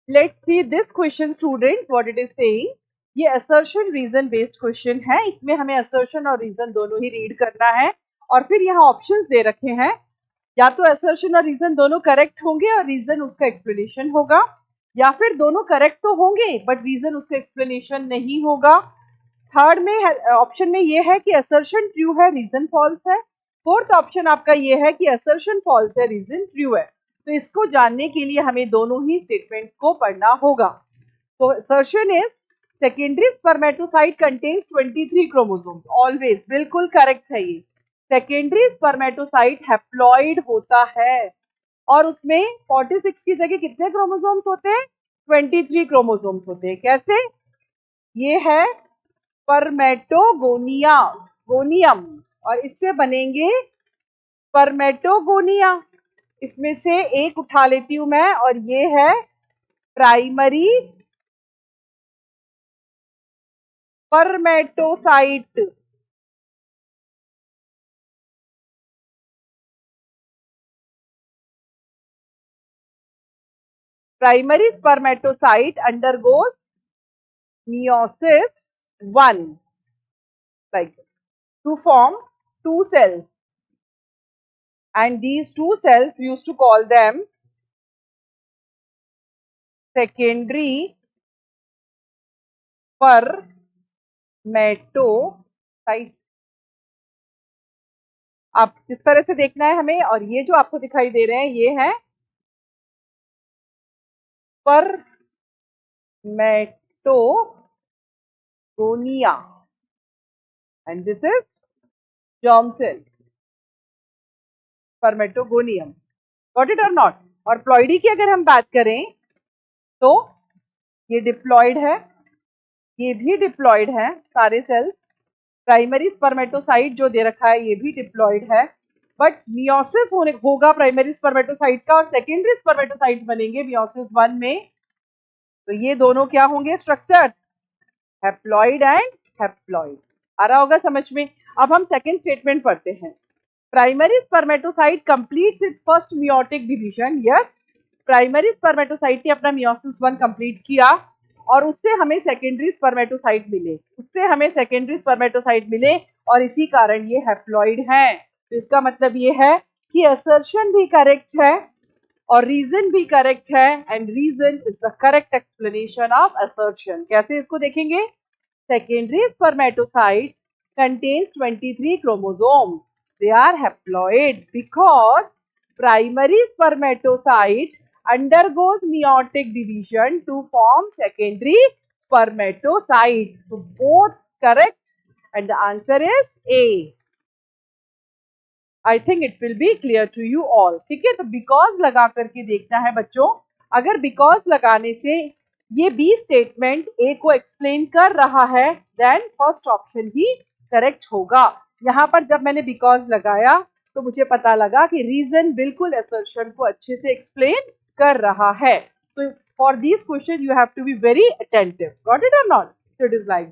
Let's see this question, students, what it is saying. ये assertion reason based question है. इसमें हमें assertion और reason दोनों ही read करना है और फिर यहाँ options दे रखे हैं. या तो assertion और reason दोनों correct होंगे और reason उसका explanation होगा, या फिर दोनों correct तो होंगे but reason उसका explanation नहीं होगा. थर्ड में ऑप्शन में ये है कि assertion true है, reason false है. फोर्थ ऑप्शन आपका ये है कि assertion false है, reason true है. तो इसको जानने के लिए हमें दोनों ही स्टेटमेंट को पढ़ना होगा. तो assertion is secondary spermatocyte contains 23 chromosomes. Always बिल्कुल करेक्ट है ये. सेकेंडरी स्पर्मेटोसाइट हैप्लॉइड होता है और उसमें 46 की जगह कितने क्रोमोसोम्स होते हैं? 23 क्रोमोसोम्स होते हैं. कैसे? ये है स्पर्मेटोगोनिया, गोनियम, और इससे बनेंगे स्पर्मेटोगोनिया. इसमें से एक उठा लेती हूं मैं और ये है primary spermatocyte. Primary spermatocyte undergoes meiosis 1 like this to form two cells, and these two cells we used to call them secondary spermatocyte. अब किस तरह से देखना है हमें, और ये जो आपको दिखाई दे रहे हैं ये है spermatogonia and this is germ cell, spermatogonium. Got it or not? और प्लॉइडी की अगर हम बात करें तो ये डिप्लॉइड है, ये भी डिप्लॉइड है सारे सेल्स. प्राइमरी स्पर्मेटोसाइट जो दे रखा है ये भी डिप्लॉइड है, बट मियोसिस होगा प्राइमरी स्पर्मेटोसाइट का और सेकेंडरी स्पर्मेटोसाइट बनेंगे मियोसिस 1 में. तो ये दोनों क्या होंगे? Structure haploid and haploid. आ रहा होगा समझ में. अब हम सेकेंड स्टेटमेंट पढ़ते हैं. Primary spermatocyte completes it's first meiotic division. Yes, primary spermatocyte ने अपना मियोसिस 1 कंप्लीट किया और उससे हमें सेकेंडरी स्पर्मेटोसाइट मिले, और इसी कारण ये हैप्लॉइड हैं. तो इसका मतलब ये है कि असर्शन भी करेक्ट है और रीजन भी करेक्ट है, and reason is the correct explanation of assertion. कैसे इसको देखेंगे? Secondary spermatocyte contains 23 chromosomes. They are haploid because primary spermatocyte undergoes meiotic division to form secondary spermatocyte. So both correct and the answer is A. I think it will be clear to you all. ठीक है, तो because लगा करके देखना है बच्चों. अगर because लगाने से ये B स्टेटमेंट A को एक्सप्लेन कर रहा है, देन फर्स्ट ऑप्शन ही करेक्ट होगा. यहाँ पर जब मैंने because लगाया तो मुझे पता लगा कि रीजन बिल्कुल असर्शन को अच्छे से एक्सप्लेन कर रहा है. तो for this question you have to be very attentive. Got it और नॉट? It is like